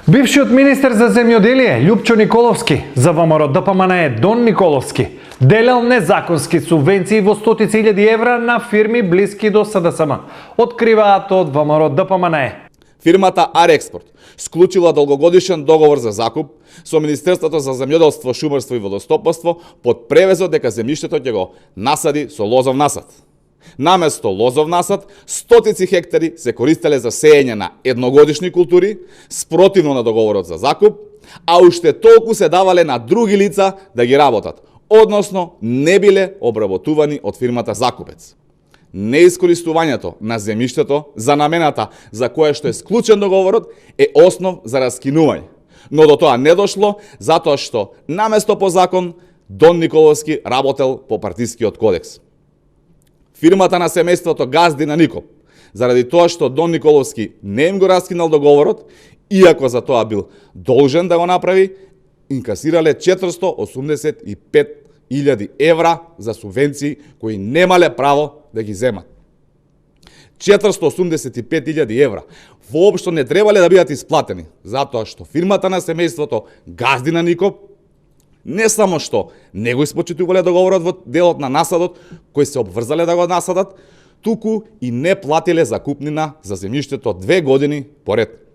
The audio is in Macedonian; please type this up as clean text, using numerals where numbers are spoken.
Бившиот министер за земјоделие Љупчо Николовски за ВМРО ДПМНЕ Дон Николовски делел незаконски субвенции во стотици илјади евра на фирми блиски до СДСМ, откриваат од ВМРО ДПМНЕ. Фирмата Арекспорт склучила долгогодишен договор за закуп со Министерството за земјоделство, шумарство и водостопство под превезот дека земјиштето ќе го насади со лозов насад. Наместо лозов насад, стотици хектари се користеле за сеење на едногодишни култури, спротивно на договорот за закуп, а уште толку се давале на други лица да ги работат, односно не биле обработувани од фирмата закупец. Неискористувањето на земјиштето за намената за која што е склучен договорот е основ за раскинување, но до тоа не дошло затоа што наместо по закон Дон Николовски работел по партискиот кодекс. Фирмата на семејството газди на Никоп, заради тоа што Дон Николовски не им го раскинал договорот, иако за тоа бил должен да го направи, инкасирале 485.000 евра за субвенции кои немале право да ги земат. 485.000 евра воопшто не требале да бидат исплатени, затоа што фирмата на семејството газди на Никоп не само што не го испочитувале договорот во делот на насадот, кој се обврзале да го насадат, туку и не платиле закупнина за земјиштето 2 години поред.